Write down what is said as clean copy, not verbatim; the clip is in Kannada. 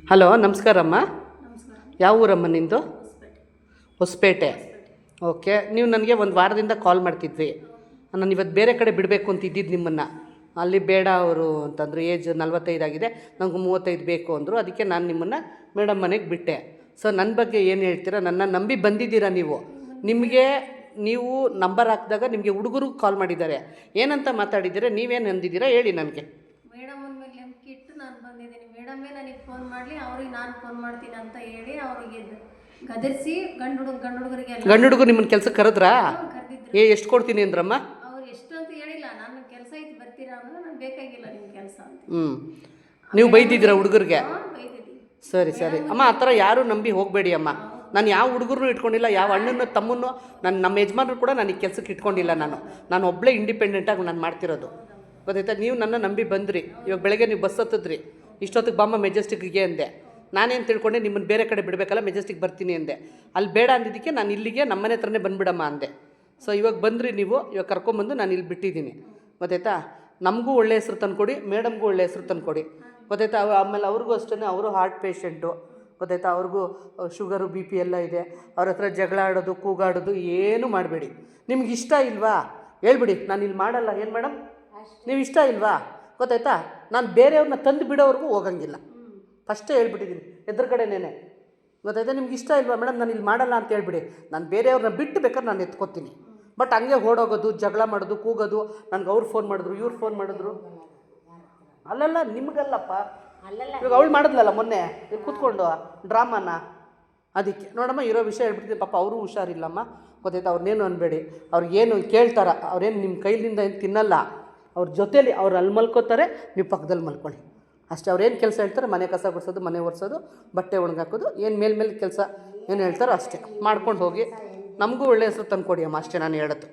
ಹಲೋ, ನಮಸ್ಕಾರಮ್ಮ. ನಮಸ್ಕಾರ. ಯಾವ ಊರಮ್ಮ ನಿಂದು? ಹೊಸಪೇಟೆ. ಹೊಸಪೇಟೆ. ಓಕೆ, ನೀವು ನನಗೆ ಒಂದು ವಾರದಿಂದ ಕಾಲ್ ಮಾಡ್ತಿದ್ವಿ. ನಾನು ಇವತ್ತು ಬೇರೆ ಕಡೆ ಬಿಡಬೇಕು ಅಂತ ಇದ್ದಿದ್ದು ನಿಮ್ಮನ್ನು. ಅಲ್ಲಿ ಬೇಡ ಅವರು ಅಂತಂದರು, ಏಜ್ 45 ಆಗಿದೆ, ನನಗೆ 35 ಬೇಕು ಅಂದರು. ಅದಕ್ಕೆ ನಾನು ನಿಮ್ಮನ್ನು ಮೇಡಮ್ ಮನೆಗೆ ಬಿಟ್ಟೆ. ಸೊ ನನ್ನ ಬಗ್ಗೆ ಏನು ಹೇಳ್ತೀರಾ? ನನ್ನ ನಂಬಿ ಬಂದಿದ್ದೀರಾ ನೀವು. ನೀವು ನಂಬರ್ ಹಾಕಿದಾಗ ನಿಮಗೆ ಹುಡುಗರು ಕಾಲ್ ಮಾಡಿದ್ದಾರೆ. ಏನಂತ ಮಾತಾಡಿದ್ದೀರಾ? ನೀವೇನು ಅಂದಿದ್ದೀರಾ ಹೇಳಿ ನನಗೆ. ಮೇಡಮ್ ಮೇಲೆ ನಂಬಿಕೆ ಇಟ್ಟು ನಾನು ಬಂದಿದ್ದೀನಿ. ಮೇಡಮೇ ನನಗೆ ಫೋನ್ ಮಾಡಲಿ, ಅವ್ರಿಗೆ ನಾನು ಫೋನ್ ಮಾಡ್ತೀನಿ ಅಂತ ಹೇಳಿ ಅವರಿಗೆ ಗದರಿಸಿ ಗಂಡು ಹುಡುಗರಿಗೆ ಹುಡುಗರು ನಿಮ್ಮನ್ನು ಕೆಲಸಕ್ಕೆ ಕರೆದ್ರಾ? ಕರೆದಿದ್ರು. ಎಷ್ಟು ಕೊಡ್ತೀನಿ ಅಂದ್ರಮ್ಮ? ಅವ್ರು ಎಷ್ಟು ಅಂತ ಹೇಳಿಲ್ಲ. ನಾನು ಕೆಲಸ ಐತಿ ಬರ್ತೀರಾ ಅಂದ್ರೆ ನಾನು ಬೇಕಾಗಿಲ್ಲ ನಿಮ್ಮ ಕೆಲಸ ಅಂತ. ನೀವು ಬೈದಿದ್ದೀರಾ ಹುಡುಗರಿಗೆ? ಬೈದಿದ್ದೀನಿ. ಸರಿ ಅಮ್ಮ, ಆ ಥರ ಯಾರೂ ನಂಬಿ ಹೋಗಬೇಡಿ ಅಮ್ಮ. ನಾನು ಯಾವ ಹುಡುಗರು ಇಟ್ಕೊಂಡಿಲ್ಲ, ಯಾವ ಅಣ್ಣನ ತಮ್ಮನ್ನು ನಮ್ಮ ಯಜಮಾನರು ಕೂಡ ನನಗೆ ಕೆಲಸಕ್ಕೆ ಇಟ್ಕೊಂಡಿಲ್ಲ. ನಾನು ಒಬ್ಬಳೇ ಇಂಡಿಪೆಂಡೆಂಟಾಗಿ ನಾನು ಮಾಡ್ತಿರೋದು, ಗೊತ್ತಾಯ್ತಾ? ನೀವು ನನ್ನ ನಂಬಿ ಬಂದ್ರಿ. ಇವಾಗ ಬೆಳಗ್ಗೆ ನೀವು ಬಸ್ ಹತ್ತಿದ್ರಿ, ಇಷ್ಟೊತ್ತಿಗೆ ಬಾಮ್ಮ ಮೆಜೆಸ್ಟಿಕ್ಗೆ ಅಂದೆ. ನಾನೇನು ತಿಳ್ಕೊಂಡೆ, ನಿಮ್ಮನ್ನು ಬೇರೆ ಕಡೆ ಬಿಡಬೇಕಲ್ಲ, ಮೆಜೆಸ್ಟಿಕ್ ಬರ್ತೀನಿ ಅಂದೆ. ಅಲ್ಲಿ ಬೇಡ ಅಂದಿದ್ದಕ್ಕೆ ನಾನು ಇಲ್ಲಿಗೆ ನಮ್ಮನೆ ಹತ್ರನೇ ಬಂದುಬಿಡಮ್ಮ ಅಂದೆ. ಸೊ ಇವಾಗ ಬಂದ್ರಿ ನೀವು, ಇವಾಗ ಕರ್ಕೊಂಬಂದು ನಾನು ಇಲ್ಲಿ ಬಿಟ್ಟಿದ್ದೀನಿ, ಗೊತ್ತಾಯ್ತಾ? ನಮಗೂ ಒಳ್ಳೆ ಹೆಸ್ರು ತಂದುಕೊಡಿ, ಮೇಡಮ್ಗೂ ಒಳ್ಳೆ ಹೆಸ್ರು ತಂದುಕೊಡಿ, ಗೊತ್ತಾಯ್ತಾ? ಆಮೇಲೆ ಅವ್ರಿಗೂ ಅಷ್ಟೇ, ಅವರು ಹಾರ್ಟ್ ಪೇಷೆಂಟು, ಗೊತ್ತಾಯ್ತಾ? ಅವ್ರಿಗೂ ಶುಗರು BP ಎಲ್ಲ ಇದೆ. ಅವ್ರ ಹತ್ರ ಜಗಳ ಆಡೋದು, ಕೂಗಾಡೋದು ಏನೂ ಮಾಡಬೇಡಿ. ನಿಮ್ಗೆ ಇಷ್ಟ ಇಲ್ವಾ ಹೇಳ್ಬಿಡಿ, ನಾನು ಇಲ್ಲಿ ಮಾಡಲ್ಲ. ಏನು ಮೇಡಮ್, ನೀವು ಇಷ್ಟ ಇಲ್ವಾ? ಗೊತ್ತಾಯ್ತಾ? ನಾನು ಬೇರೆಯವ್ರನ್ನ ತಂದು ಬಿಡೋವ್ರಿಗೂ ಹೋಗಂಗಿಲ್ಲ. ಫಸ್ಟೇ ಹೇಳ್ಬಿಟ್ಟಿದ್ದೀನಿ ಎದುರುಗಡೆನೇ, ಗೊತ್ತಾಯ್ತಾ? ನಿಮ್ಗೆ ಇಷ್ಟ ಇಲ್ವಾ ಮೇಡಮ್, ನಾನು ಇಲ್ಲಿ ಮಾಡಲ್ಲ ಅಂತ ಹೇಳ್ಬಿಡಿ. ನಾನು ಬೇರೆಯವ್ರನ್ನ ಬಿಟ್ಟು ಬೇಕಾದ್ರೆ ನಾನು ಎತ್ಕೊತೀನಿ. ಬಟ್ ಹಂಗೆ ಓಡೋಗೋದು, ಜಗಳ ಮಾಡೋದು, ಕೂಗೋದು, ನನಗೆ ಅವ್ರು ಫೋನ್ ಮಾಡಿದ್ರು, ಇವ್ರು ಫೋನ್ ಮಾಡಿದ್ರು, ಅಲ್ಲಲ್ಲ ನಿಮಗಲ್ಲಪ್ಪ. ಇವಾಗ ಅವಳು ಮಾಡಿದ್ಲಲ್ಲ ಮೊನ್ನೆ ಕೂತ್ಕೊಂಡು ಡ್ರಾಮಾನ, ಅದಕ್ಕೆ ನೋಡಮ್ಮ ಇರೋ ವಿಷಯ ಹೇಳ್ಬಿಡ್ತೀನಿ. ಪಾಪ ಅವರು ಹುಷಾರಿಲ್ಲಮ್ಮ, ಗೊತ್ತಾಯ್ತಾ? ಅವ್ರನ್ನೇನು ಅನ್ಬೇಡಿ. ಅವ್ರಿಗೇನು ಕೇಳ್ತಾರ, ಅವ್ರೇನು ನಿಮ್ಮ ಕೈಲಿಂದ ಏನು ತಿನ್ನಲ್ಲ. ಅವ್ರ ಜೊತೇಲಿ ಅವ್ರು ಅಲ್ಲಿ ಮಲ್ಕೋತಾರೆ, ನೀವು ಪಕ್ಕದಲ್ಲಿ ಮಲ್ಕೊಳ್ಳಿ ಅಷ್ಟೇ. ಅವ್ರೇನು ಕೆಲಸ ಹೇಳ್ತಾರೆ, ಮನೆ ಕಸ ಗುಡಿಸೋದು, ಮನೆ ಒರೆಸೋದು, ಬಟ್ಟೆ ಒಣಗಾಕೋದು, ಏನು ಮೇಲೆ ಕೆಲಸ ಏನು ಹೇಳ್ತಾರೋ ಅಷ್ಟೇ ಮಾಡ್ಕೊಂಡು ಹೋಗಿ. ನಮಗೂ ಒಳ್ಳೆ ಹೆಸರು ತಂದುಕೊಡಿ ಅಮ್ಮ, ಅಷ್ಟೇ ನಾನು ಹೇಳೋದು.